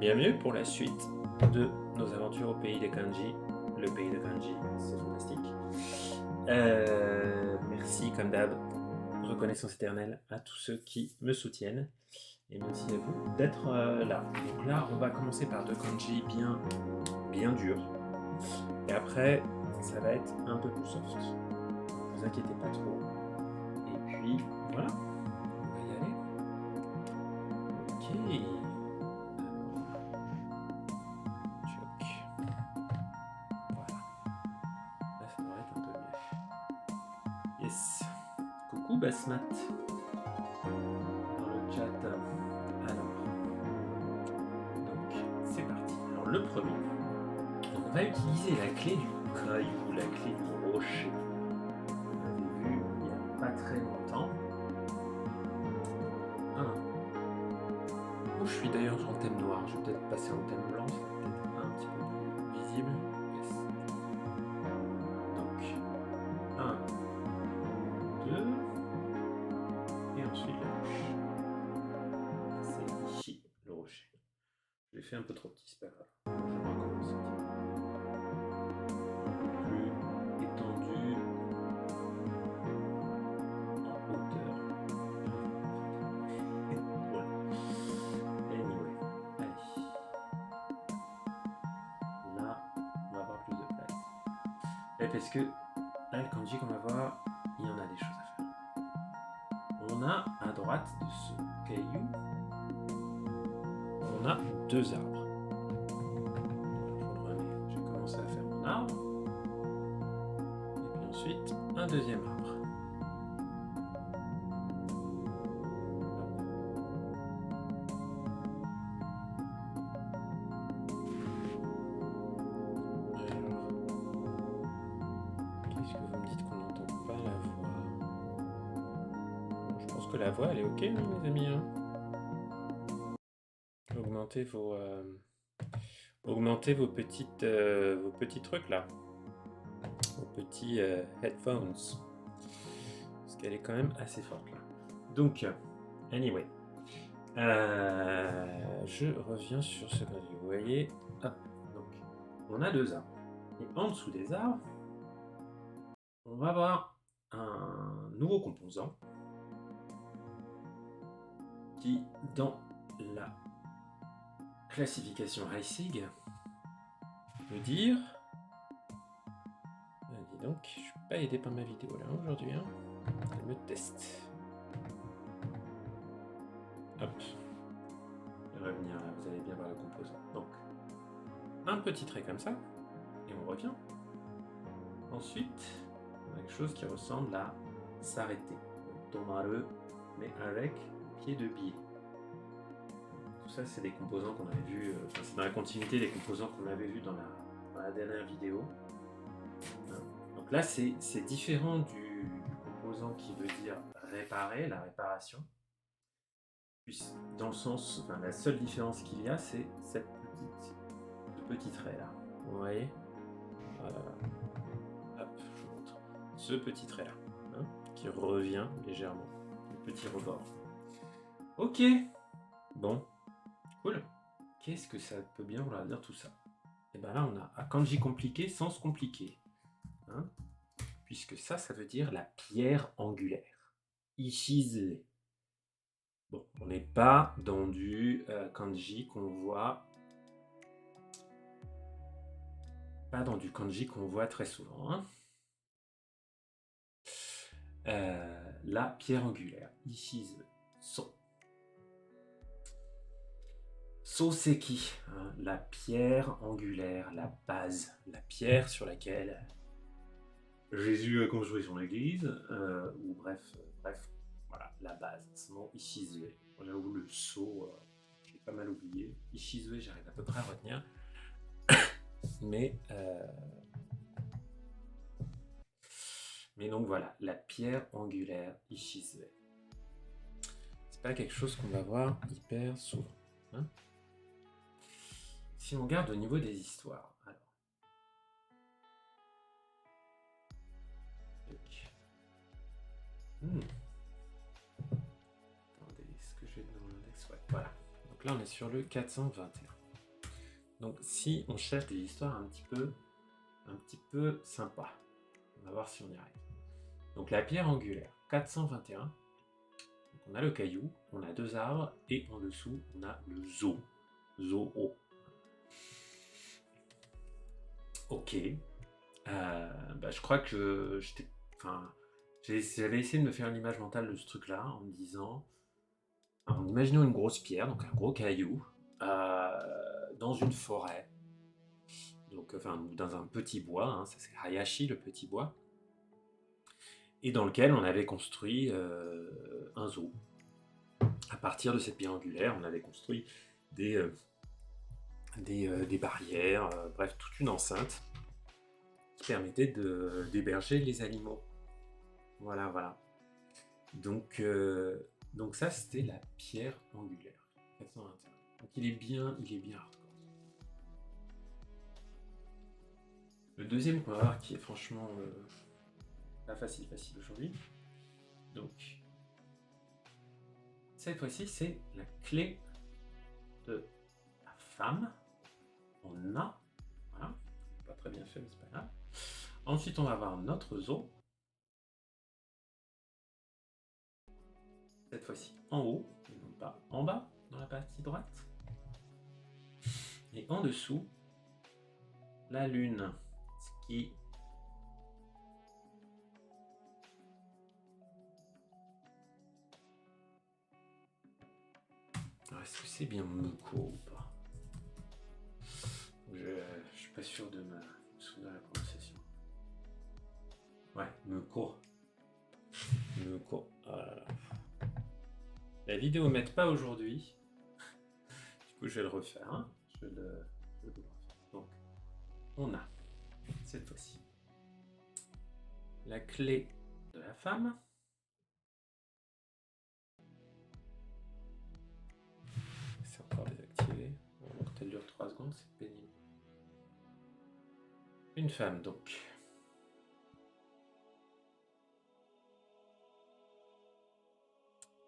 Bienvenue pour la suite de nos aventures au pays des kanji. Le pays de kanji, c'est fantastique. Merci comme d'hab, reconnaissance éternelle à tous ceux qui me soutiennent. Et merci à vous d'être là. Donc là, on va commencer par deux kanji bien durs. Et après, ça va être un peu plus soft. Ne vous inquiétez pas trop. Et puis, voilà. On va y aller. Ok. Choc. Voilà. Là, ça devrait être un peu mieux. Yes. Coucou Basmat. Dans le chat. Alors. Donc, c'est parti. Alors, le premier. Donc, on va utiliser la clé du caillou, la clé du rocher. On avait vu il n'y a pas très longtemps. Oh, je suis d'ailleurs sur le thème noir. Je vais peut-être passer en thème blanc. C'est peut-être un petit peu plus visible. Yes. Donc, 1, 2. Et ensuite le rocher. C'est ici le rocher. Je l'ai fait un peu trop petit, c'est pas grave. Je vais recommencer. Plus étendu en hauteur. Voilà. Anyway, allez. Là, on va avoir plus de place. Et parce que là, le kanji qu'on va voir, il y en a des choses à faire. On a à droite de ce caillou, on a 2 arbres. Je vais commencer à faire mon arbre. Et puis ensuite, un deuxième arbre. Qu'est-ce que vous me dites qu'on n'entend pas la voix? Je pense que la voix, elle est ok, hein, les amis, hein. Augmentez vos petits trucs là, vos petits headphones, parce qu'elle est quand même assez forte là. Donc, anyway, je reviens sur ce que vous voyez. Hop, donc, on a 2 arbres. Et en dessous des arbres, on va avoir un nouveau composant qui, dans la classification Heisig, veut dire... dis donc, je suis pas aidé par ma vidéo là aujourd'hui, hein. Elle me teste. Hop. Je vais revenir là, vous allez bien voir le composant. Donc, un petit trait comme ça, et on revient. Ensuite, on a quelque chose qui ressemble à s'arrêter. Tomaru, mais avec pied de biais. Tout ça, c'est des composants qu'on avait vus, c'est dans la continuité des composants qu'on avait vus dans la dernière vidéo. Donc là, c'est différent du composant qui veut dire réparer, la réparation. Puis, dans le sens, enfin, la seule différence qu'il y a, c'est ce petit trait là. Vous voyez? Voilà. Hop, je vous montre. Ce petit trait là, hein, qui revient légèrement. Le petit rebord. Ok. Bon. Cool. Qu'est-ce que ça peut bien vouloir dire tout ça? Et bien là, on a un kanji compliqué sans se compliquer. Hein, puisque ça veut dire la pierre angulaire. Ishizue. Bon, on n'est pas dans du kanji qu'on voit... Pas dans du kanji qu'on voit très souvent. Hein. La pierre angulaire. Ishizue. Soseki, hein, la pierre angulaire, la base, la pierre sur laquelle Jésus a construit son église, ou bref, voilà, la base, ce mot Ishizue. J'avoue, le so, j'ai pas mal oublié. Ishizue, j'arrive à peu près à retenir. Mais donc voilà, la pierre angulaire Ishizue. C'est pas quelque chose qu'on va voir hyper souvent. Hein. Si on regarde au niveau des histoires, alors. Attendez, est-ce que je vais dans l'index? Ouais, voilà. Donc là, on est sur le 421. Donc si on cherche des histoires un petit peu sympas, on va voir si on y arrive. Donc la pierre angulaire, 421. Donc on a le caillou, on a 2 arbres, et en dessous, on a le zoo. Zoo. Ok. Je crois que j'avais essayé de me faire une image mentale de ce truc-là en me disant, en imaginant une grosse pierre, donc un gros caillou, dans une forêt, donc dans un petit bois, hein, ça c'est Hayashi, le petit bois, et dans lequel on avait construit un zoo. À partir de cette pierre angulaire, on avait construit des barrières, bref, toute une enceinte qui permettait d'héberger les animaux. Voilà. Donc ça, c'était la pierre angulaire, 421. Donc il est bien hardcore. Le deuxième qu'on va voir, qui est franchement pas facile aujourd'hui. Donc, cette fois-ci, c'est la clé de la femme. On a, voilà, pas très bien fait, mais c'est pas grave. Ensuite, on va avoir notre zoo. Cette fois-ci en haut, et non pas en bas, dans la partie droite. Et en dessous, la lune, ce qui est-ce que c'est bien Muko ou pas? Je suis pas sûr de me souvenir de la prononciation. Ouais, Muko. Oh là là. La vidéo m'aide pas aujourd'hui. Du coup, je vais le refaire. Hein. Je vais le refaire. Donc, on a, cette fois-ci, la clé de la femme. C'est encore désactivé. Donc, elle dure 3 secondes, c'est pénible. Une femme, donc.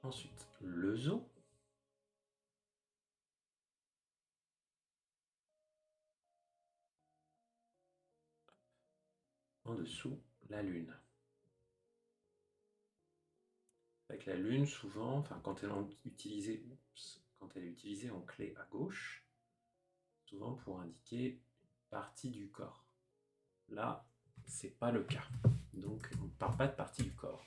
Ensuite, le zoo. En dessous, la lune. Avec la lune, souvent, enfin, quand elle est utilisée en clé à gauche, souvent pour indiquer une partie du corps. Là, c'est pas le cas. Donc, on ne parle pas de partie du corps.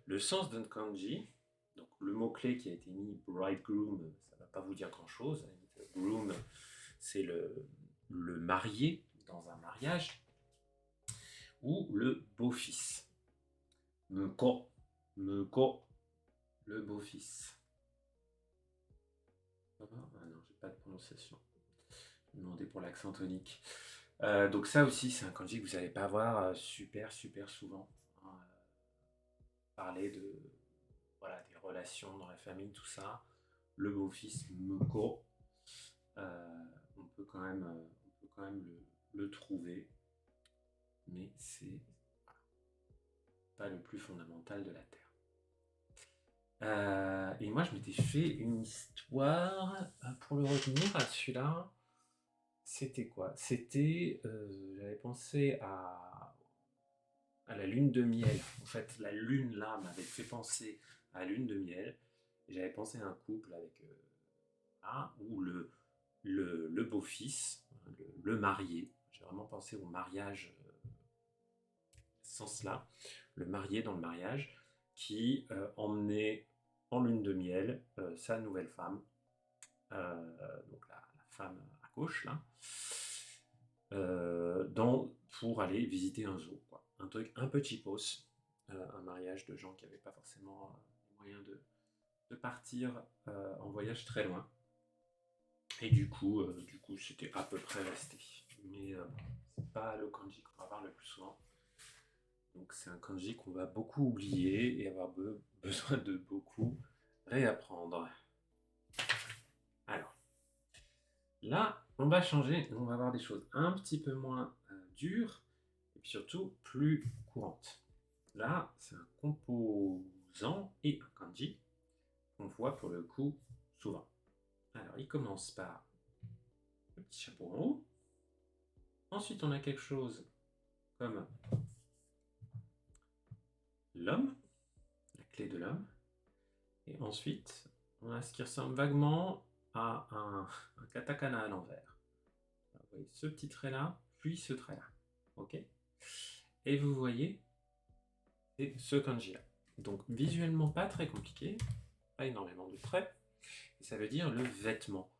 Le sens d'un kanji, donc le mot-clé qui a été mis, bridegroom, ça ne va pas vous dire grand-chose. Groom, c'est le marié dans un mariage, ou le beau-fils. Meko, le beau-fils. Ah non, j'ai pas de prononciation. Je me demandais pour l'accent tonique. Donc ça aussi, c'est un kanji que vous n'allez pas voir super souvent. Hein, parler de des relations dans la famille, tout ça. Le beau-fils Meko, on peut quand même le trouver, mais c'est pas le plus fondamental de la Terre. Et moi, je m'étais fait une histoire pour le retenir à celui-là. C'était quoi? C'était, j'avais pensé à la lune de miel. En fait, la lune là m'avait fait penser à la lune de miel. Et j'avais pensé à un couple avec où le beau-fils, le marié. J'ai vraiment pensé au mariage sens-là, le marié dans le mariage, qui emmenait en lune de miel sa nouvelle femme, donc la femme à gauche là, pour aller visiter un zoo, quoi. Un truc un peu cheapos, un mariage de gens qui n'avaient pas forcément les moyens de partir en voyage très loin. Et du coup c'était à peu près resté. Mais c'est pas le kanji qu'on va voir le plus souvent. Donc c'est un kanji qu'on va beaucoup oublier et avoir besoin de beaucoup réapprendre. Alors, là, on va changer, on va avoir des choses un petit peu moins dures et puis surtout plus courantes. Là, c'est un composant et un kanji qu'on voit pour le coup souvent. Alors, il commence par le petit chapeau en haut. Ensuite, on a quelque chose comme l'homme, la clé de l'homme. Et ensuite, on a ce qui ressemble vaguement à un katakana à l'envers. Vous voyez ce petit trait-là, puis ce trait-là. Ok. Et vous voyez ce kanji-là. Donc visuellement pas très compliqué, pas énormément de traits. Et ça veut dire le vêtement.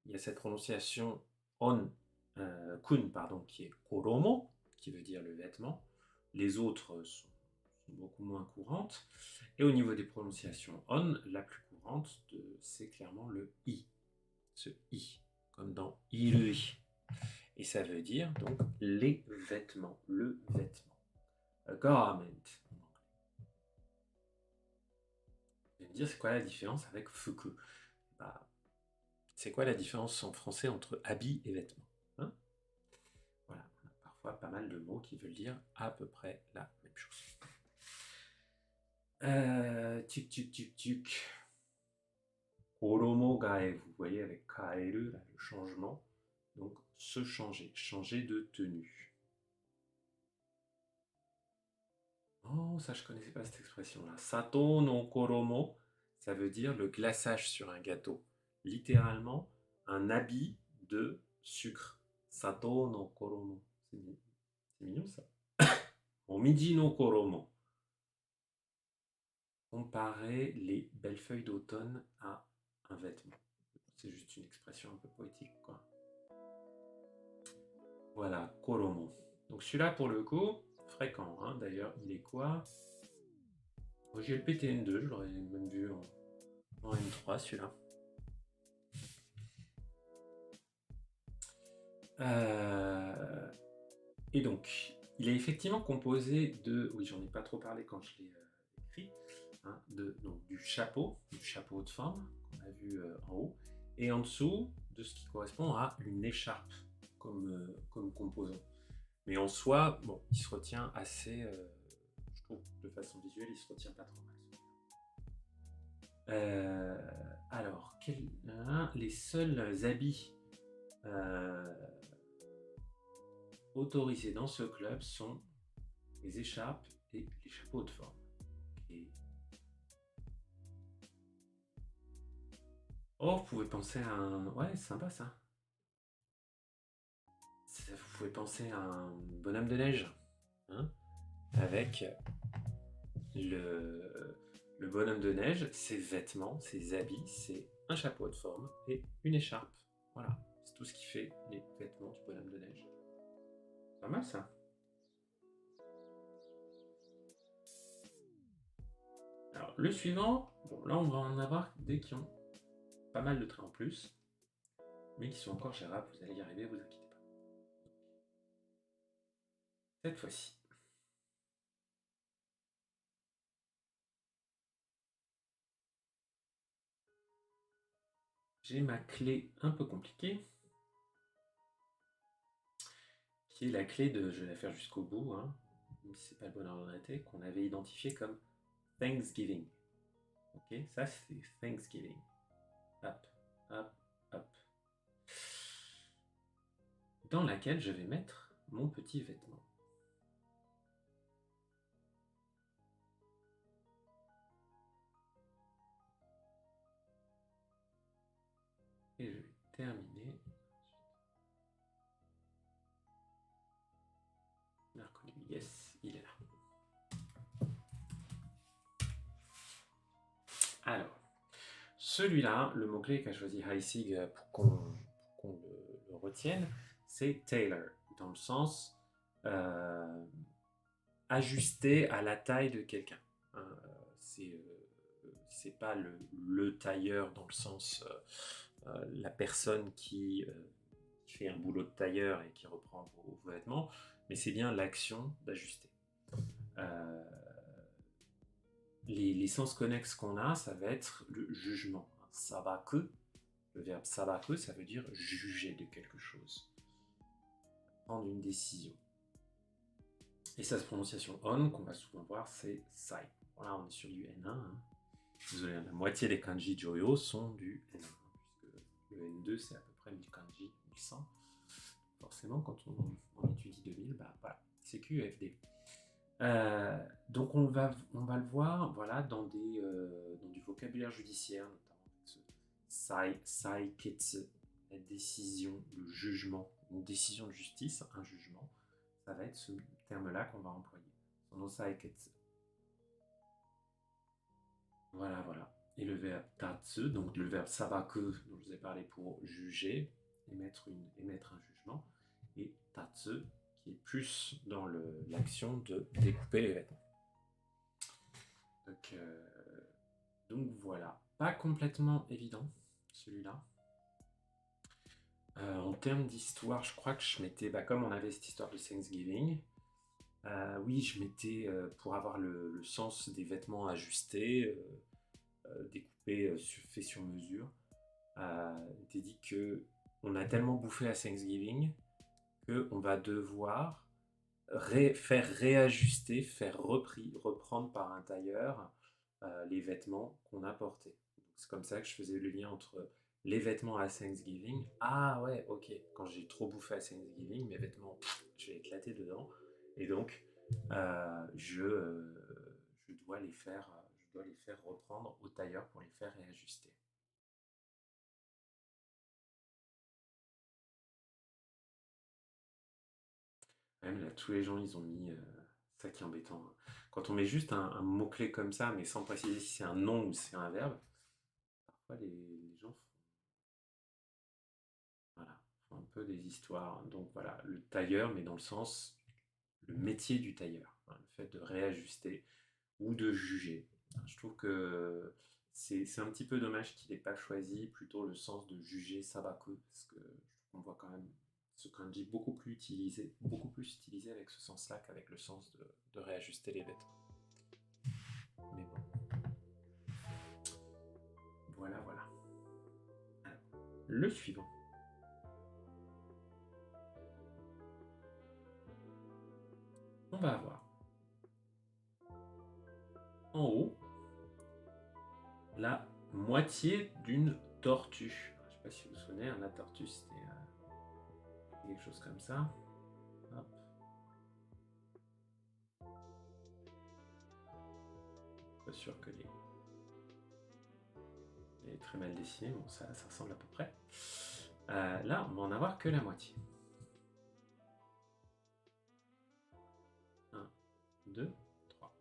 Il y a cette prononciation kun, pardon, qui est koromo, qui veut dire le vêtement. Les autres sont beaucoup moins courantes. Et au niveau des prononciations on, la plus courante, c'est clairement le i. Ce i, comme dans irui. Et ça veut dire donc les vêtements, le vêtement. A garment. Vous allez me dire, c'est quoi la différence avec fuku? Bah, c'est quoi la différence en français entre habit et vêtement, hein? Voilà, on a parfois pas mal de mots qui veulent dire à peu près la même chose. Tuk. Koromo gae, vous voyez avec kaeru, là, le changement. Donc, se changer, changer de tenue. Oh, ça je connaissais pas cette expression-là. Sato no koromo, ça veut dire le glaçage sur un gâteau. Littéralement, un habit de sucre. Sato no koromo. C'est mignon ça. Omiji no koromo. Comparer les belles feuilles d'automne à un vêtement. C'est juste une expression un peu poétique, quoi. Voilà, koromo. Donc celui-là, pour le coup, fréquent, hein. D'ailleurs, il est quoi? Moi, j'ai le PTN2, je l'aurais même vu en M3, celui-là. Et donc, il est effectivement composé de... Oui, j'en ai pas trop parlé quand je l'ai écrit. Hein, donc, du chapeau de forme, qu'on a vu en haut, et en dessous, de ce qui correspond à une écharpe comme composant. Mais en soi, bon, il se retient assez... je trouve, de façon visuelle, il se retient pas trop mal. Alors, les seuls habits autorisés dans ce club sont les écharpes et les chapeaux de forme. Et... Oh, vous pouvez penser à un... Ouais, c'est sympa ça. Vous pouvez penser à un bonhomme de neige, hein, avec le bonhomme de neige, ses vêtements, ses habits, c'est un chapeau de forme et une écharpe. Voilà, c'est tout ce qui fait les vêtements du bonhomme de neige. Pas mal ça. Alors le suivant, bon là on va en avoir des qui ont pas mal de traits en plus, mais qui sont encore gérables, vous allez y arriver, vous inquiétez pas. Cette fois-ci. J'ai ma clé un peu compliquée, qui est la clé de, je vais la faire jusqu'au bout, hein, même si c'est pas le bon ordre de traité, qu'on avait identifié comme Thanksgiving. Ok, ça c'est Thanksgiving. Hop, hop, hop. Dans laquelle je vais mettre mon petit vêtement. Et je vais terminer. Mercredi, yes, il est là. Alors, celui-là, le mot-clé qu'a choisi Heissig pour qu'on le retienne, c'est tailor, dans le sens ajusté à la taille de quelqu'un. C'est pas le tailleur dans le sens la personne qui fait un boulot de tailleur et qui reprend vos vêtements, mais c'est bien l'action d'ajuster. Les sens connexes qu'on a, ça va être le jugement. Sabaku, le verbe sabaku, ça veut dire juger de quelque chose, prendre une décision. Et sa prononciation on, qu'on va souvent voir, c'est sai. Voilà, on est sur du N1. Hein. Désolé, la moitié des kanji Joyo sont du N1, puisque le N2, c'est à peu près 1000 kanji, 2100. Forcément, quand on étudie 2000, bah voilà, c'est QEFD. Donc on va le voir, voilà, dans du vocabulaire judiciaire, notamment avec ce saiketsu, la décision, le jugement, une décision de justice, un jugement. Ça va être ce terme-là qu'on va employer. Sono saiketsu. Voilà. Et le verbe tatsu, donc le verbe sabaku, dont je vous ai parlé pour juger, émettre un jugement, et tatsu, qui est plus dans l'action de découper les vêtements. Donc voilà, pas complètement évident celui-là. En termes d'histoire, je crois que je mettais, comme on avait cette histoire de Thanksgiving, oui, je mettais pour avoir le sens des vêtements ajustés, découpés, fait sur mesure. T'es dit que on a tellement bouffé à Thanksgiving qu'on va devoir faire réajuster, reprendre par un tailleur les vêtements qu'on a portés. C'est comme ça que je faisais le lien entre les vêtements à Thanksgiving. Ah ouais, ok. Quand j'ai trop bouffé à Thanksgiving, mes vêtements, je vais éclater dedans. Et donc, je dois les faire reprendre au tailleur pour les faire réajuster. Même là, tous les gens, ils ont mis... ça qui est embêtant. Quand on met juste un mot-clé comme ça, mais sans préciser si c'est un nom ou si c'est un verbe, parfois les gens font un peu des histoires. Donc voilà, le tailleur, mais dans le sens, le métier du tailleur. Le fait de réajuster ou de juger. Je trouve que c'est un petit peu dommage qu'il n'ait pas choisi plutôt le sens de juger sabaku, parce que je trouve qu'on voit quand même ce kanji beaucoup plus utilisé avec ce sens-là qu'avec le sens de réajuster les vêtements. Mais bon. Voilà. Alors, le suivant. On va avoir en haut la moitié d'une tortue. Je ne sais pas si vous vous souvenez, la tortue c'était quelque chose comme ça. Hop. Pas sûr que elle est très mal dessinée, bon ça ressemble à peu près. Là, on va en avoir que la moitié. 1, 2, 3.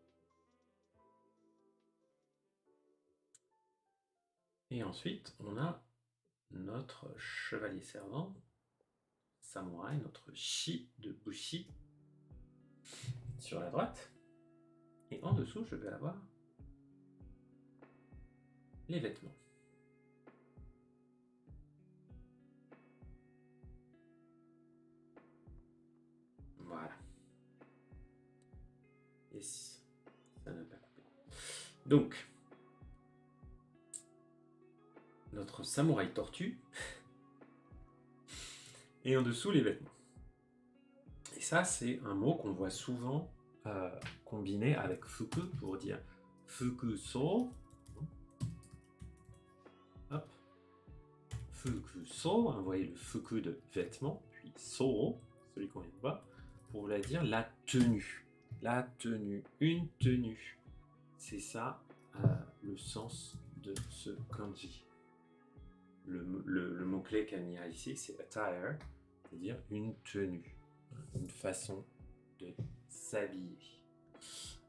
Et ensuite, on a notre chevalier servant, samouraï, notre shi de Bushi sur la droite. Et en dessous, je vais avoir les vêtements. Voilà. Et si ça n'a pas coupé. Donc, notre samouraï tortue. Et en dessous, les vêtements. Et ça, c'est un mot qu'on voit souvent combiné avec fuku pour dire fukuso. Hop. Fukuso, vous voyez le fuku de vêtements, puis so, celui qu'on vient de voir, pour la dire la tenue. La tenue, une tenue. C'est ça le sens de ce kanji. Le mot-clé qu'a mis ici, c'est attire, c'est-à-dire une tenue, une façon de s'habiller.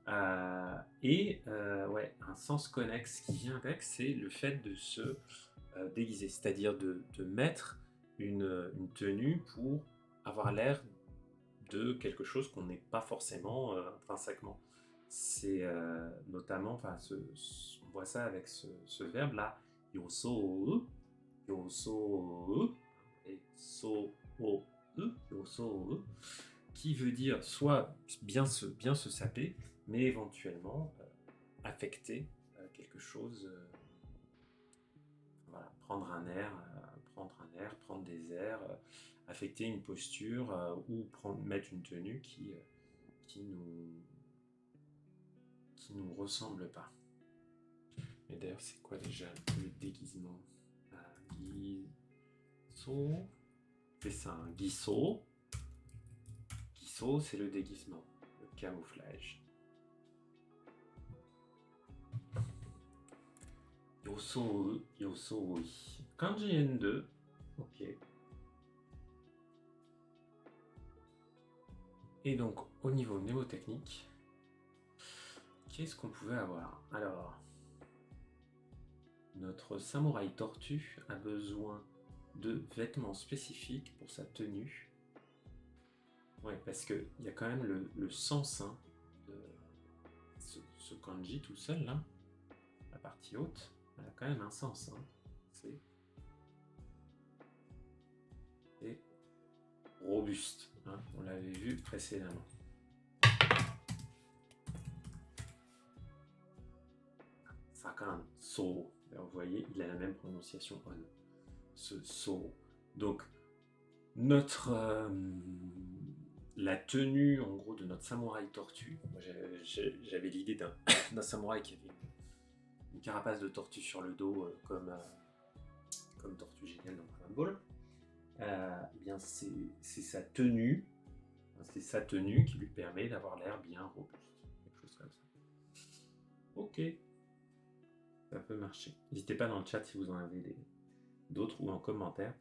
Ouais, un sens connexe qui vient avec, c'est le fait de se déguiser, c'est-à-dire de mettre une tenue pour avoir l'air de quelque chose qu'on n'est pas forcément intrinsèquement. C'est notamment, on voit ça avec ce verbe-là, yoso, et yoso, qui veut dire soit bien se saper, mais éventuellement affecter quelque chose, voilà, prendre des airs, affecter une posture ou mettre une tenue qui nous ressemble pas. Mais d'ailleurs, c'est quoi déjà le déguisement? fait ça un giso. Giso, c'est le déguisement, le camouflage. Yosou, yosoi. Kanji N2. Ok. Et donc, au niveau mnémotechnique, qu'est-ce qu'on pouvait avoir? Alors, notre samouraï tortue a besoin de vêtements spécifiques pour sa tenue. Ouais, parce qu'il y a quand même le sens hein, de ce kanji tout seul, là, la partie haute, elle a quand même un sens. Hein. C'est robuste, hein, on l'avait vu précédemment. Sakan, so. Vous voyez, il a la même prononciation on. Ce so. Donc, la tenue, en gros, de notre samouraï tortue. Moi, j'avais l'idée d'un samouraï qui avait une carapace de tortue sur le dos, comme Tortue Géniale dans Dragon Ball. Eh bien, c'est sa tenue. C'est sa tenue qui lui permet d'avoir l'air bien robuste. Quelque chose comme ça. Ok. Ça peut marcher. N'hésitez pas dans le chat si vous en avez d'autres ou en commentaire.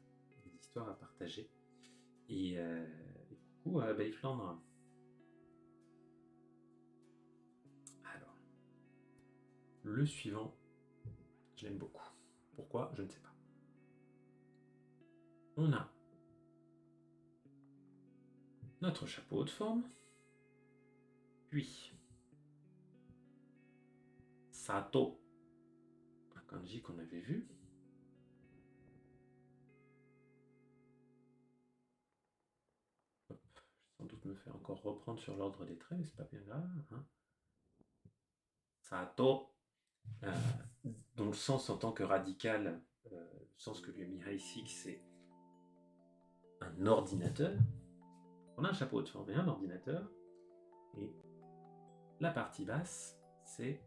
Des histoires à partager. Et coucou à Bayflandre. Alors, le suivant, je l'aime beaucoup. Pourquoi? Je ne sais pas. On a notre chapeau haute forme, puis Sato, un kanji qu'on avait vu. Hop, je vais sans doute me faire encore reprendre sur l'ordre des traits, mais c'est pas bien grave. Hein. Sato, dont le sens en tant que radical, le sens que lui a mis Haisik, c'est un ordinateur. On a un chapeau de forme et un ordinateur. Et la partie basse, c'est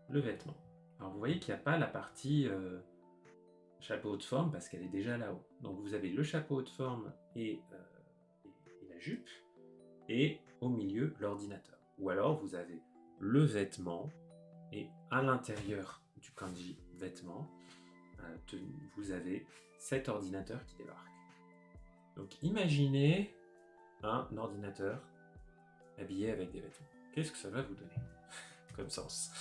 le vêtement. Alors vous voyez qu'il n'y a pas la partie chapeau de forme parce qu'elle est déjà là-haut. Donc vous avez le chapeau de forme et la jupe, et au milieu l'ordinateur. Ou alors vous avez le vêtement, et à l'intérieur du kanji vêtement, vous avez cet ordinateur qui débarque. Donc imaginez un ordinateur habillé avec des vêtements. Qu'est-ce que ça va vous donner comme sens?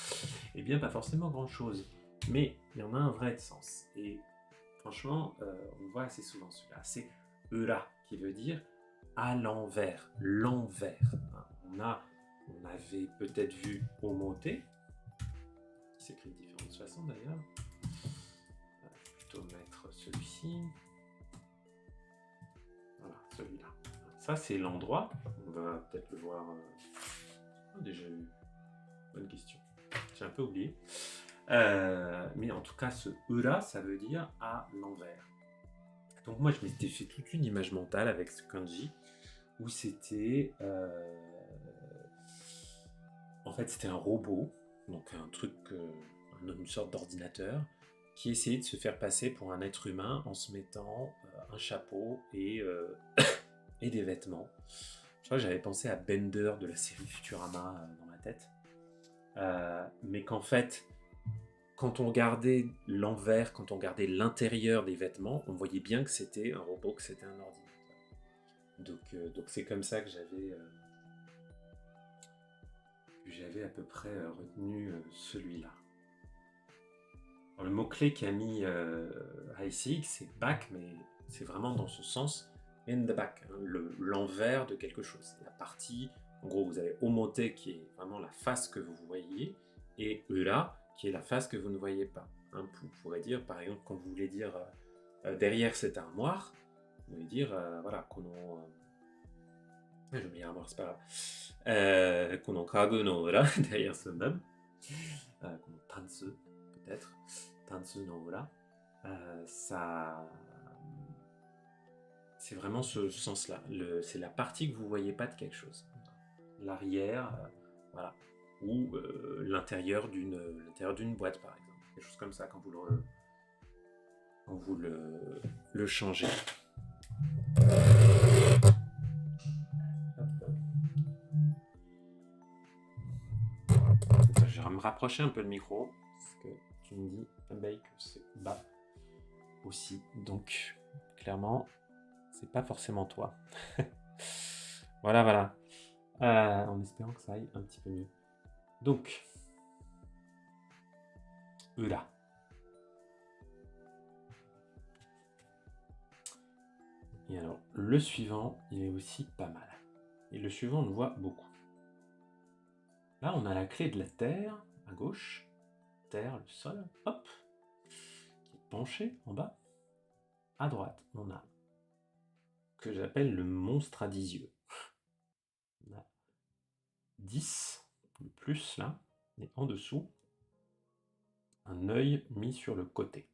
Eh bien, pas forcément grand-chose, mais il y en a un vrai de sens. Et franchement, on le voit assez souvent celui-là. C'est Ura, qui veut dire à l'envers, l'envers. On avait peut-être vu Omote, qui s'écrit de différentes façons d'ailleurs. Je vais plutôt mettre celui-ci. Voilà, celui-là. Ça, c'est l'endroit. On va peut-être le voir. Déjà eu. Bonne question. J'ai un peu oublié. Mais en tout cas, ce Ura, ça veut dire à l'envers. Donc moi, je m'étais fait toute une image mentale avec ce kanji, où c'était... en fait, c'était un robot, donc un truc, une sorte d'ordinateur, qui essayait de se faire passer pour un être humain en se mettant un chapeau et des vêtements. Je crois que j'avais pensé à Bender de la série Futurama dans ma tête. Mais qu'en fait, quand on regardait l'envers, quand on regardait l'intérieur des vêtements, on voyait bien que c'était un robot, que c'était un ordinateur. Donc c'est comme ça que j'avais à peu près retenu celui-là. Alors, le mot-clé qu'a mis Haisik, c'est back, mais c'est vraiment dans ce sens, in the back, hein, l'envers de quelque chose. La partie, en gros, vous avez Omote qui est vraiment la face que vous voyez, et Ura qui est la face que vous ne voyez pas. Hein, vous pourrez dire, par exemple, quand vous voulez dire derrière cette armoire, vous voulez dire, voilà, j'ai oublié l'armoire, c'est pas grave. Kono kagu no ura, derrière ce meuble. Kono tansu, peut-être. Tansu no ura. Ça... C'est vraiment ce sens-là. C'est la partie que vous ne voyez pas de quelque chose. L'arrière, voilà. Ou l'intérieur d'une boîte, par exemple. Quelque chose comme ça, quand quand vous le changez. Je vais me rapprocher un peu le micro, parce que tu me dis, abeille, que c'est bas aussi. Donc, clairement, c'est pas forcément toi. Voilà. En espérant que ça aille un petit peu mieux. Donc, là. Et alors, le suivant, il est aussi pas mal. Et le suivant, on le voit beaucoup. Là, on a la clé de la terre, à gauche. Terre, le sol, hop. Qui est penché en bas. À droite, on a que j'appelle le monstre à 10 yeux. On a 10, le plus là, et en dessous, un œil mis sur le côté.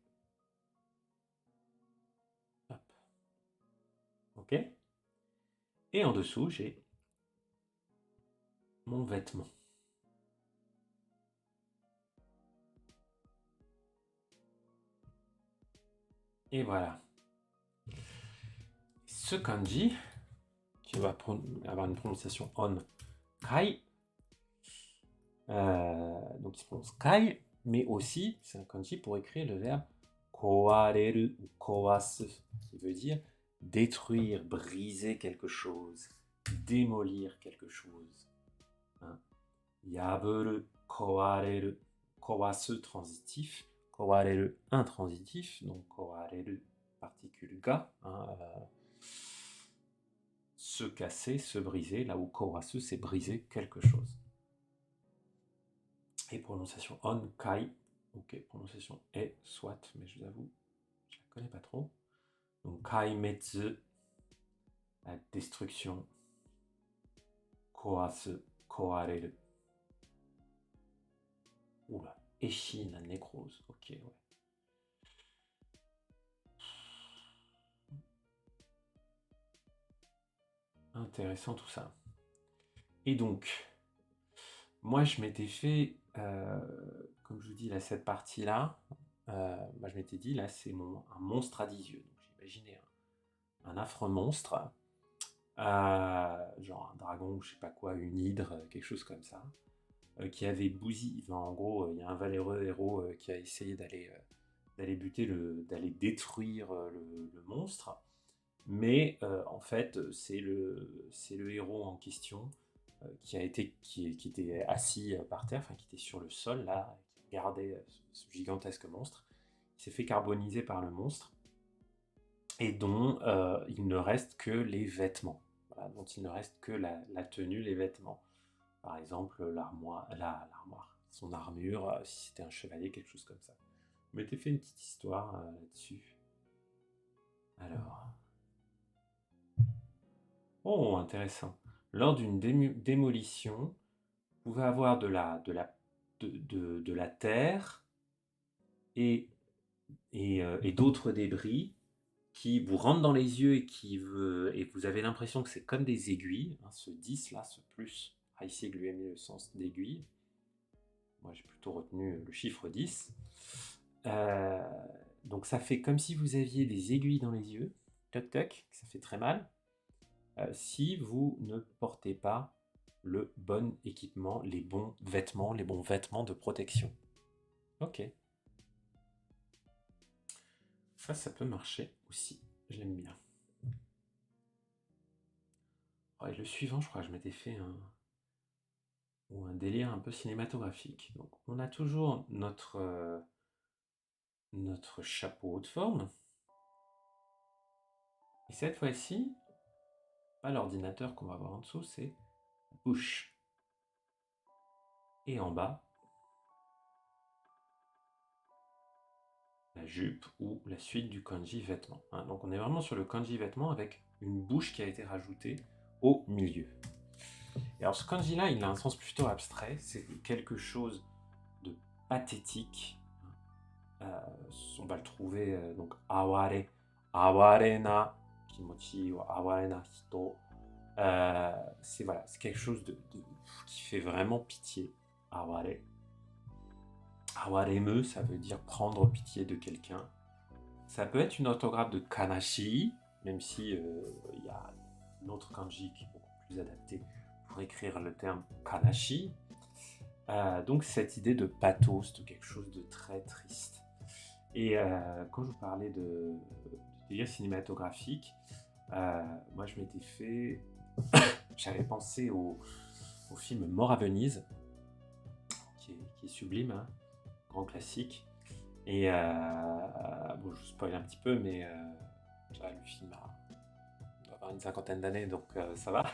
Hop. Ok. Et en dessous, j'ai mon vêtement. Et voilà. Ce kanji, qui va avoir une prononciation on, kai, donc il se prononce kai, mais aussi, c'est un kanji pour écrire le verbe kowareru ou kowasu, qui veut dire détruire, briser quelque chose, démolir quelque chose. Hein. Yaburu, kowareru, kowasu transitif, kowareru intransitif, donc kowareru particule ga, hein, se casser, se briser, là où kowasu c'est briser quelque chose. Et prononciation on, kai, ok, prononciation est, soit, mais je vous avoue, je la connais pas trop. Donc kaimetsu, la destruction, kowasu, kowareru. Oula, eshi, la nécrose, ok, ouais. Intéressant tout ça. Et donc, moi je m'étais fait, comme je vous dis, là, cette partie-là, je m'étais dit, là c'est un monstre à 10 yeux. Donc j'imaginais un affreux monstre, genre un dragon ou je sais pas quoi, une hydre, quelque chose comme ça, qui avait bousillé, enfin, en gros, il y a un valeureux héros qui a essayé d'aller d'aller détruire le monstre. Mais en fait, c'est le héros en question qui était assis par terre, enfin qui était sur le sol là, qui regardait ce gigantesque monstre. Il s'est fait carboniser par le monstre et dont il ne reste que les vêtements. Voilà, dont il ne reste que la tenue, les vêtements. Par exemple, l'armoire, son armure, si c'était un chevalier, quelque chose comme ça. Je m'étais fait une petite histoire là-dessus. Alors. Oh, intéressant. Lors d'une démolition, vous pouvez avoir de la terre et d'autres débris qui vous rentrent dans les yeux et vous avez l'impression que c'est comme des aiguilles. Hein, ce 10 là, ce plus, ici lui a mis le sens d'aiguille. Moi j'ai plutôt retenu le chiffre 10. Donc ça fait comme si vous aviez des aiguilles dans les yeux. Toc toc, ça fait très mal. Si vous ne portez pas le bon équipement, les bons vêtements de protection. Ok. Ça peut marcher aussi. Je l'aime bien. Ouais, le suivant, je crois que je m'étais fait un délire un peu cinématographique. Donc, on a toujours notre chapeau haute forme. Et cette fois-ci, pas l'ordinateur qu'on va voir en dessous, c'est la bouche. Et en bas, la jupe ou la suite du kanji vêtement. Hein, donc on est vraiment sur le kanji vêtement avec une bouche qui a été rajoutée au milieu. Et alors ce kanji là, il a un sens plutôt abstrait, c'est quelque chose de pathétique. On va le trouver donc aware, awarena kimochi ou awarena hito. C'est voilà, c'est quelque chose qui fait vraiment pitié. Aware. Awareme, ça veut dire prendre pitié de quelqu'un. Ça peut être une orthographe de Kanashi, même si il y a un autre kanji qui est beaucoup plus adapté pour écrire le terme Kanashi. Donc cette idée de pathos, de quelque chose de très triste. Et quand je vous parlais de délire cinématographique, moi je m'étais fait... J'avais pensé au film Mort à Venise, qui est sublime, hein, grand classique. Et bon, je vous spoil un petit peu, mais le film doit avoir une cinquantaine d'années, donc ça va.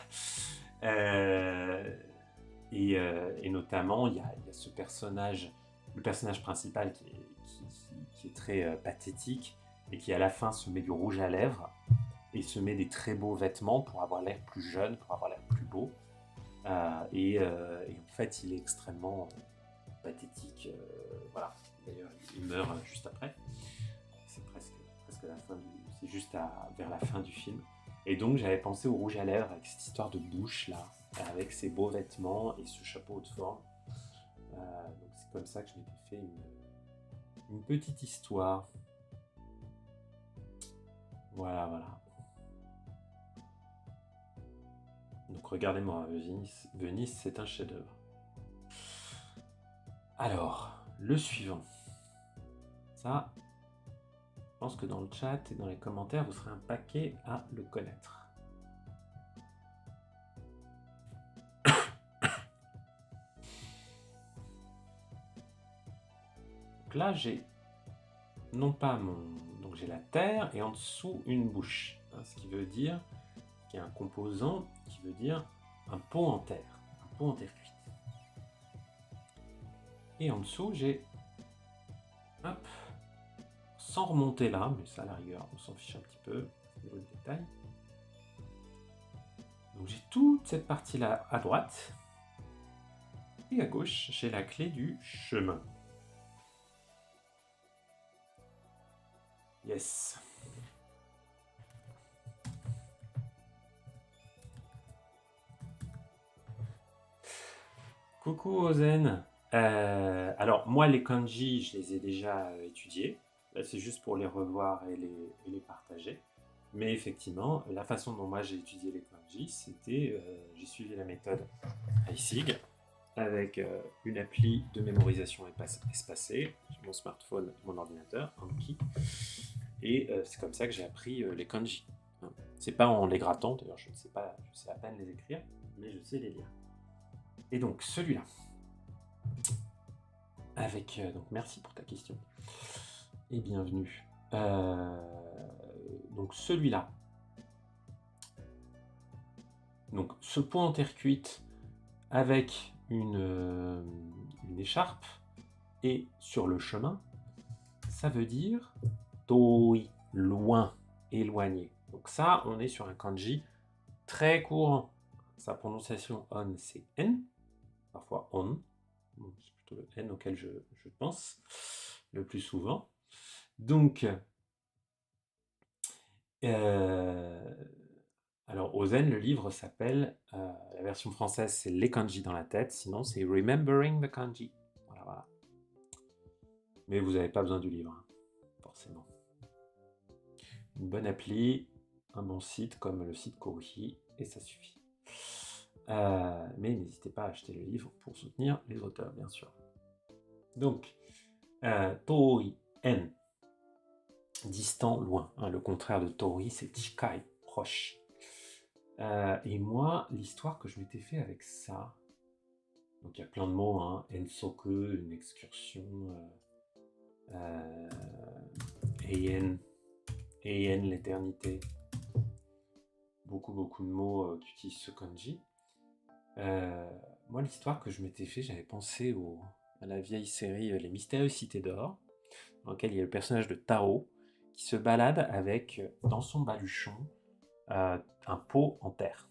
Et notamment, il y a ce personnage, le personnage principal qui est très pathétique et qui à la fin se met du rouge à lèvres et se met des très beaux vêtements pour avoir l'air plus jeune, pour avoir l'air plus beau. Et en fait, il est extrêmement pathétique. Voilà. D'ailleurs, il meurt juste après. C'est presque la fin c'est juste vers la fin du film. Et donc, j'avais pensé au rouge à lèvres avec cette histoire de bouche là, avec ses beaux vêtements et ce chapeau haute forme. Donc, c'est comme ça que je m'étais fait une petite histoire. Voilà. Donc regardez-moi, Venise, c'est un chef-d'œuvre. Alors, le suivant. Ça, je pense que dans le chat et dans les commentaires, vous serez un paquet à le connaître. Donc là, j'ai non pas donc j'ai la terre et en dessous une bouche. Hein, ce qui veut dire qu'il y a un composant qui veut dire un pot en terre. Un pot en terre cuite. Et en dessous, j'ai... Hop, sans remonter là, mais ça à la rigueur, on s'en fiche un petit peu, c'est le détail. Donc j'ai toute cette partie-là à droite, et à gauche, j'ai la clé du chemin. Yes. Coucou Ozen. Alors moi les kanji, je les ai déjà étudiés. Là, c'est juste pour les revoir et les partager. Mais effectivement, la façon dont moi j'ai étudié les kanji, c'était j'ai suivi la méthode iSig avec une appli de mémorisation espacée sur mon smartphone et mon ordinateur, Anki. Et c'est comme ça que j'ai appris les kanji. Hein. C'est pas en les grattant, d'ailleurs je sais à peine les écrire, mais je sais les lire. Et donc celui-là, avec donc merci pour ta question et bienvenue. Donc celui-là, donc ce point en terre cuite avec une écharpe et sur le chemin, ça veut dire toi, loin, éloigné. Donc ça, on est sur un kanji très courant. Sa prononciation on, c'est n, parfois on. C'est plutôt le n auquel je pense le plus souvent. Donc, alors Ozen, le livre s'appelle, la version française c'est Les kanji dans la tête, sinon c'est Remembering the Kanji. Voilà. Mais vous n'avez pas besoin du livre, hein, forcément. Une bonne appli, un bon site comme le site Koruhi, et ça suffit. Mais n'hésitez pas à acheter le livre pour soutenir les auteurs, bien sûr. Donc, Toi, N, distant, loin. Hein, le contraire de Tori, c'est Chikai, proche. Et moi, l'histoire que je m'étais fait avec ça, donc il y a plein de mots, hein, Ensoku, une excursion, Eien, l'éternité, beaucoup de mots qui utilisent ce kanji. Moi, l'histoire que je m'étais fait, j'avais pensé à la vieille série Les Mystérieuses Cités d'Or, dans laquelle il y a le personnage de Taro qui se balade avec, dans son baluchon, un pot en terre,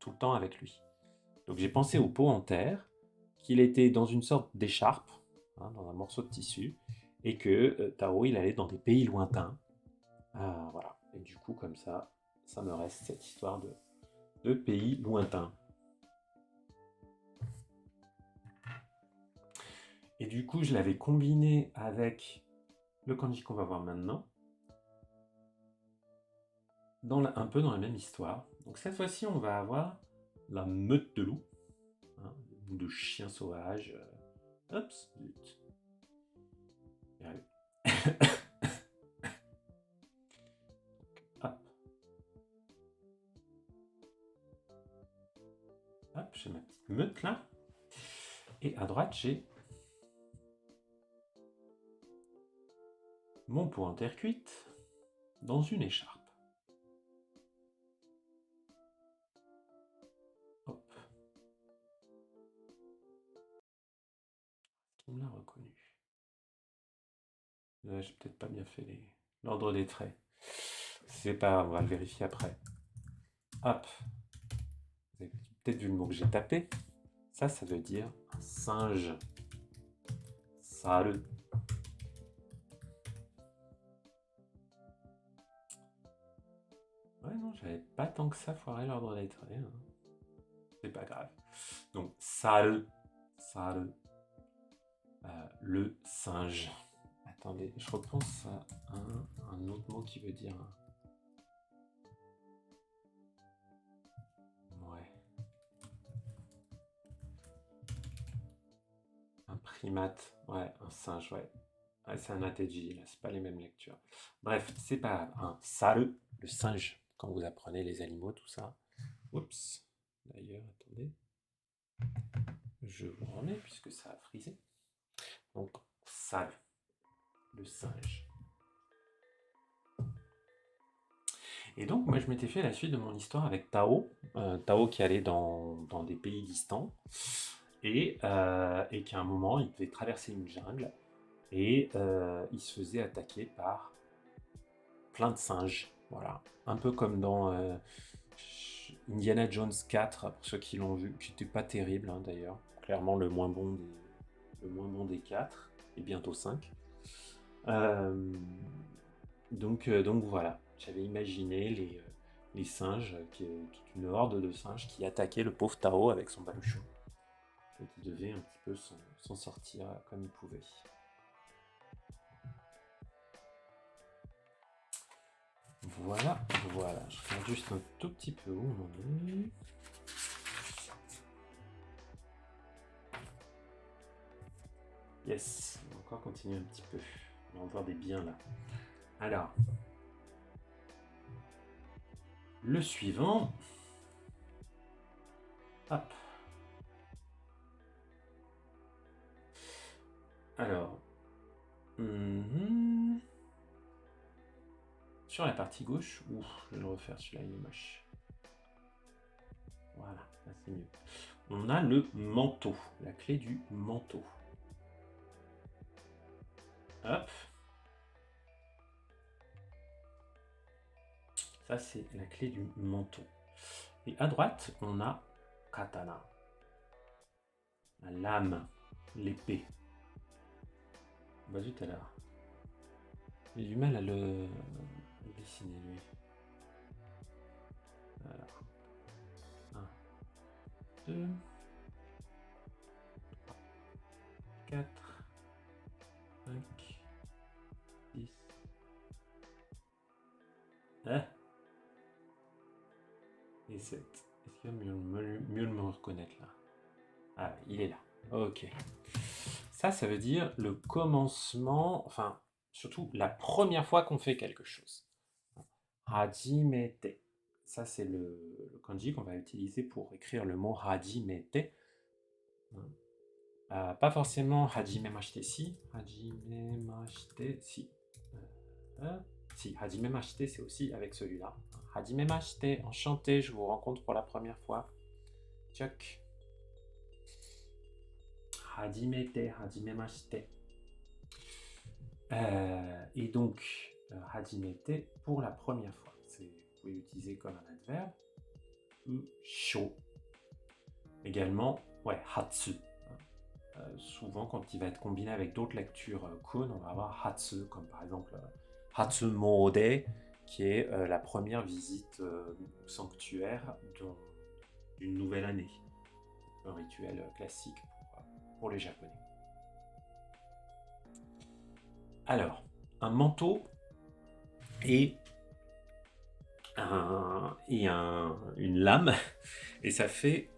tout le temps avec lui. Donc j'ai pensé au pot en terre, qu'il était dans une sorte d'écharpe, hein, dans un morceau de tissu, et que Taro, il allait dans des pays lointains. Voilà. Et du coup, comme ça me reste cette histoire de pays lointains. Et du coup, je l'avais combiné avec le kanji qu'on va voir maintenant. un peu dans la même histoire. Donc cette fois-ci, on va avoir la meute de loups, hein, ou de chiens sauvages. Oups, zut. J'y arrive. Hop. Hop, j'ai ma petite meute là. Et à droite, j'ai mon pot en terre cuite dans une écharpe. Hop. On l'a reconnu. J'ai peut-être pas bien fait l'ordre des traits. C'est pas grave, on va le vérifier après. Hop. Vous avez peut-être vu le mot que j'ai tapé. Ça veut dire un singe. Salut. Ouais, non, j'avais pas tant que ça foiré l'ordre des traits. Hein. C'est pas grave. Donc, sale. Le singe. Attendez, je repense à un autre mot qui veut dire. Ouais. Un primate. Ouais, un singe, ouais. Ouais, c'est un ATG, là, c'est pas les mêmes lectures. Bref, c'est pas grave. Un sale, le singe, quand vous apprenez les animaux, tout ça. Oups. D'ailleurs, attendez. Je vous remets puisque ça a frisé. Donc, sale, le singe. Et donc, moi, je m'étais fait la suite de mon histoire avec Tao. Tao qui allait dans des pays distants et qu'à un moment, il devait traverser une jungle et il se faisait attaquer par plein de singes. Voilà. Un peu comme dans Indiana Jones 4, pour ceux qui l'ont vu, qui n'était pas terrible hein, d'ailleurs. Clairement le moins bon des 4 et bientôt 5. Donc voilà, j'avais imaginé les singes, toute une horde de singes qui attaquaient le pauvre Tao avec son baluchon et qui devait un petit peu s'en sortir comme il pouvait. Voilà, je regarde juste un tout petit peu où on en est. Yes, on va encore continuer un petit peu. On va en voir des biens là. Alors, le suivant. Hop. Alors. Sur la partie gauche. Ouf, je vais le refaire, celui-là il est moche. Voilà, là c'est mieux. On a le manteau, la clé du manteau. Hop. Ça c'est la clé du manteau. Et à droite, on a katana. La lame, l'épée. Bah tout à l'heure. J'ai du mal à le dessiner lui. Voilà. 1, 2, 4, 5, 6. Ah. Et 7. Est-ce qu'il va mieux me reconnaître là? Ah, il est là. Ok. Ça veut dire le commencement, enfin, surtout la première fois qu'on fait quelque chose. Hajimete. Ça, c'est le kanji qu'on va utiliser pour écrire le mot hajimete. Pas forcément hajimemashite si. Hajimemashite si. Si, hajimemashite, c'est aussi avec celui-là. Hajimemashite, enchanté, je vous rencontre pour la première fois. Tchoc. Hajimete, hajimemashite. Et donc, hajimete pour la première fois. Vous pouvez l'utiliser comme un adverbe. Ou sho. Également, ouais, hatsu. Souvent, quand il va être combiné avec d'autres lectures kun, on va avoir hatsu, comme par exemple hatsu mode, qui est la première visite au sanctuaire d'une nouvelle année. Un rituel classique pour les Japonais. Alors, un manteau est une lame, et ça fait...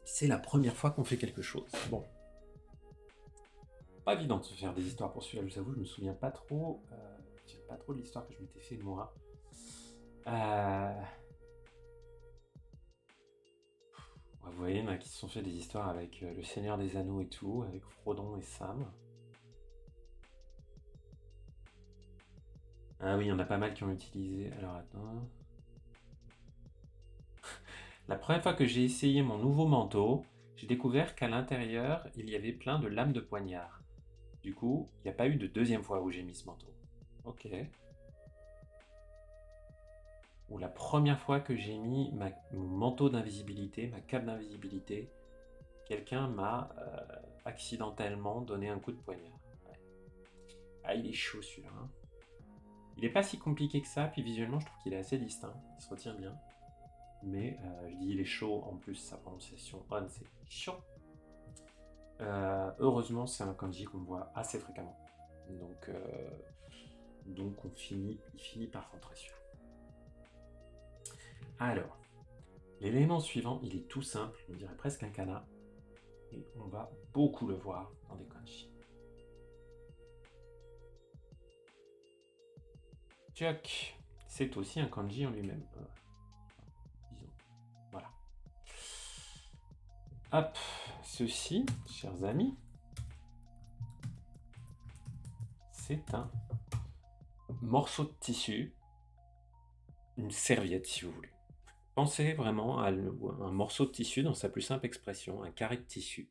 C'est la première fois qu'on fait quelque chose. Bon. Pas évident de se faire des histoires pour celui-là, je vous avoue, je me souviens pas trop, pas trop de l'histoire que je m'étais fait moi. Vous voyez, il y en a qui se sont fait des histoires avec le Seigneur des Anneaux et tout, avec Frodon et Sam. Ah oui, il y en a pas mal qui ont utilisé. Alors attends. La première fois que j'ai essayé mon nouveau manteau, j'ai découvert qu'à l'intérieur, il y avait plein de lames de poignard. Du coup, il n'y a pas eu de deuxième fois où j'ai mis ce manteau. Ok. Ou la première fois que j'ai mis mon manteau d'invisibilité, ma cape d'invisibilité, quelqu'un m'a accidentellement donné un coup de poignard. Ouais. Ah, il est chaud celui-là. Hein. Il n'est pas si compliqué que ça, puis visuellement, je trouve qu'il est assez distinct. Il se retient bien. Mais je dis il est chaud, en plus sa prononciation on, c'est chaud. Heureusement, c'est un kanji qu'on voit assez fréquemment. Donc il finit par rentrer celui-là. Alors, l'élément suivant, il est tout simple, on dirait presque un kana. Et on va beaucoup le voir dans des kanji. Tchok, c'est aussi un kanji en lui-même. Disons. Voilà. Hop, ceci, chers amis, c'est un morceau de tissu, une serviette si vous voulez. Pensez vraiment à un morceau de tissu dans sa plus simple expression, un carré de tissu.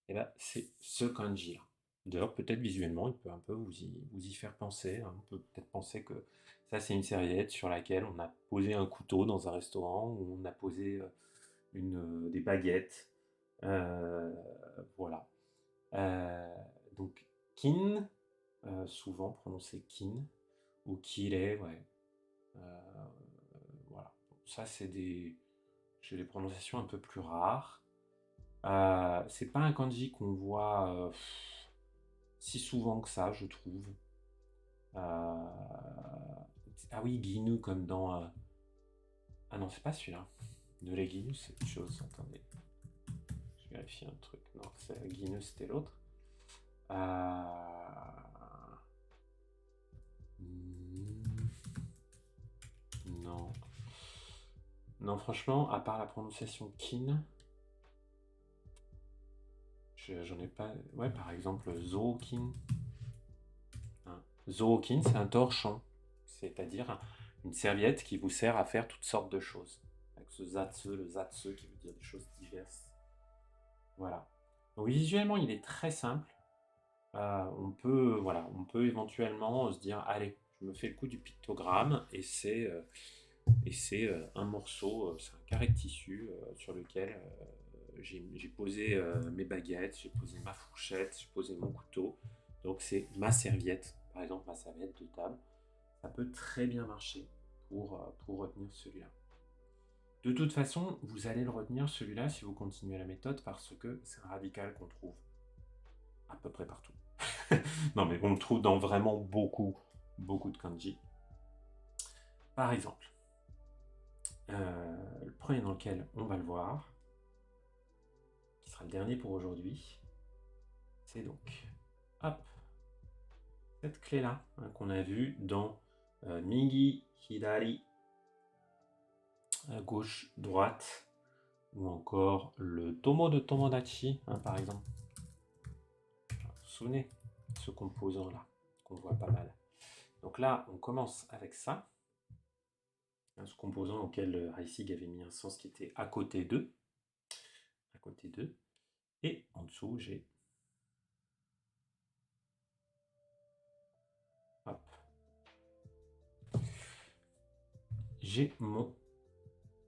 Et là, c'est ce kanji là. D'ailleurs, peut-être visuellement, il peut un peu vous y faire penser. Hein. On peut peut-être penser que ça, c'est une serviette sur laquelle on a posé un couteau dans un restaurant, où on a posé des baguettes. Voilà. Donc, kin, souvent prononcé kin, ou kire, ouais. Voilà. Ça, j'ai des prononciations un peu plus rares. C'est pas un kanji qu'on voit si souvent que ça, je trouve. Ah oui, Ginu comme dans... Ah non, c'est pas celui-là. De la Ginu, c'est autre chose. Attendez. Je vérifie un truc. Non, Ginu, c'était l'autre. Non. Non, franchement, à part la prononciation kin, j'en ai pas... Ouais, par exemple, Zookin. Hein. Zookin, c'est un torchon. C'est-à-dire une serviette qui vous sert à faire toutes sortes de choses. Avec ce zatsu, le zatsu qui veut dire des choses diverses. Voilà. Donc visuellement, il est très simple. On peut éventuellement se dire, allez, je me fais le coup du pictogramme et c'est un morceau, c'est un carré de tissu sur lequel j'ai posé mes baguettes, j'ai posé ma fourchette, j'ai posé mon couteau. Donc c'est ma serviette, par exemple ma serviette de table. Ça peut très bien marcher pour retenir celui-là. De toute façon, vous allez le retenir celui-là si vous continuez la méthode parce que c'est un radical qu'on trouve à peu près partout. Non mais on le trouve dans vraiment beaucoup de kanji. Par exemple, le premier dans lequel on va le voir, qui sera le dernier pour aujourd'hui, c'est donc, hop, cette clé-là hein, qu'on a vue dans Migi, Hidari, à gauche, droite, ou encore le Tomo de Tomodachi, hein, par exemple. Vous vous souvenez, ce composant-là, qu'on voit pas mal. Donc là, on commence avec ça, hein, ce composant auquel Heissig avait mis un sens qui était à côté d'eux. À côté d'eux. Et en dessous, j'ai... Hop. J'ai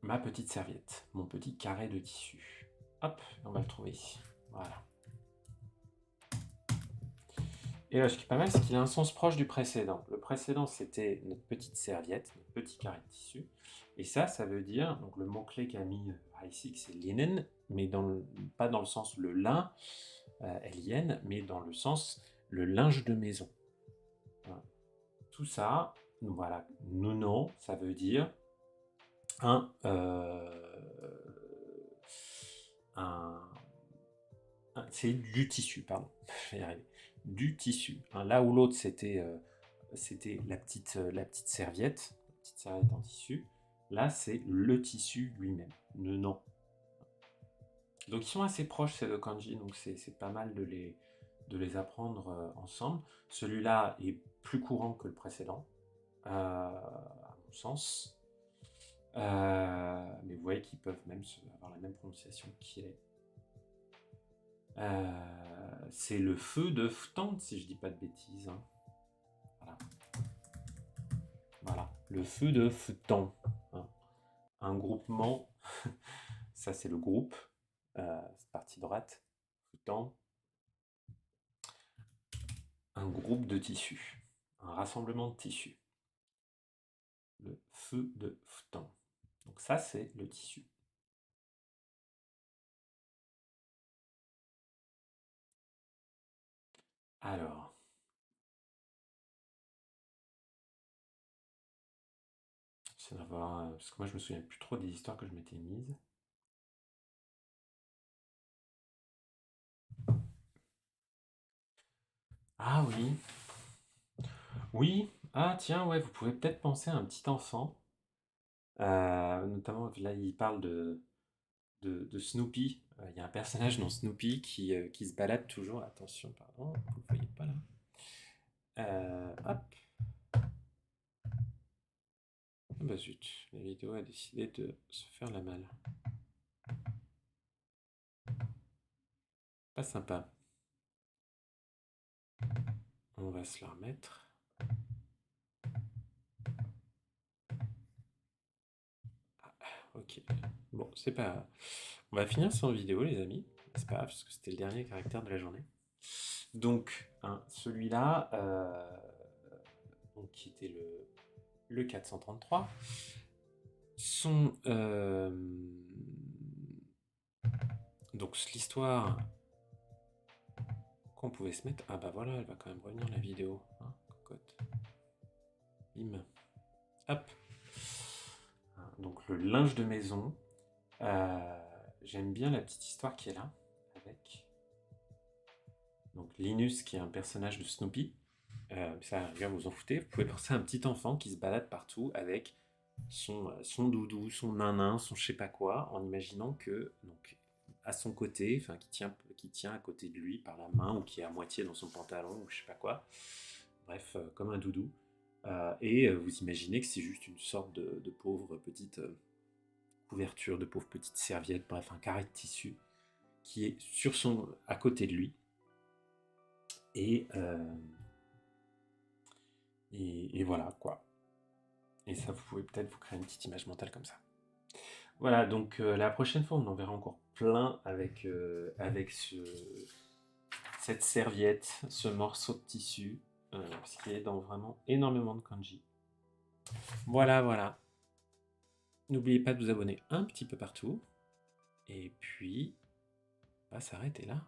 ma petite serviette, mon petit carré de tissu. Hop, on va le trouver ici. Voilà. Et là, ce qui est pas mal, c'est qu'il a un sens proche du précédent. Le précédent, c'était notre petite serviette, notre petit carré de tissu. Et ça veut dire, donc le mot-clé qu'a mis ici, c'est linen, mais pas dans le sens le lin, L-I-N, mais dans le sens le linge de maison. Voilà. Tout ça, voilà, nuno, ça veut dire c'est du tissu, pardon, je vais y arriver. Du tissu. Là où l'autre, c'était la petite serviette en tissu. Là, c'est le tissu lui-même. Non. Donc, ils sont assez proches, ces deux kanji, donc c'est pas mal de les apprendre ensemble. Celui-là est plus courant que le précédent, à mon sens. Mais vous voyez qu'ils peuvent même avoir la même prononciation qu'il est. C'est le feu de Ftang, si je dis pas de bêtises. Hein. Voilà, le feu de Ftang. Hein. Un groupement, ça c'est le groupe, c'est partie droite. Ftang. Un groupe de tissus, un rassemblement de tissus. Le feu de Ftang. Donc ça c'est le tissu. Alors, c'est d'avoir, parce que moi je me souviens plus trop des histoires que je m'étais mises. Ah oui, oui. Ah tiens, ouais, vous pouvez peut-être penser à un petit enfant. Notamment, là, il parle de Snoopy. Il y a un personnage dans Snoopy qui se balade toujours. Attention, pardon, vous ne le voyez pas là. Hop. Ah bah zut, la vidéo a décidé de se faire la malle. Pas sympa. On va se la remettre. Ok. Bon, c'est pas grave. On va finir sans vidéo, les amis. C'est pas grave, parce que c'était le dernier caractère de la journée. Donc, celui-là, qui était le 433, donc l'histoire qu'on pouvait se mettre. Ah bah voilà, elle va quand même revenir la vidéo. Hein, cocotte. Bim. Hop. Donc le linge de maison. J'aime bien la petite histoire qui est là. Avec. Donc Linus qui est un personnage de Snoopy. Ça, regarde, vous en foutez. Vous pouvez penser à un petit enfant qui se balade partout avec son doudou, son nanin, son je sais pas quoi, en imaginant que, donc, à son côté, enfin, qui tient à côté de lui par la main ou qui est à moitié dans son pantalon ou je sais pas quoi. Bref, comme un doudou. Et vous imaginez que c'est juste une sorte de pauvre petite couverture, de pauvre petite serviette, bref, un carré de tissu qui est à côté de lui. Et voilà, quoi. Et ça, vous pouvez peut-être vous créer une petite image mentale comme ça. Voilà, donc la prochaine fois, on en verra encore plein avec cette serviette, ce morceau de tissu, parce qu'il est dans vraiment énormément de kanji. Voilà. N'oubliez pas de vous abonner un petit peu partout. Et puis, on va s'arrêter là.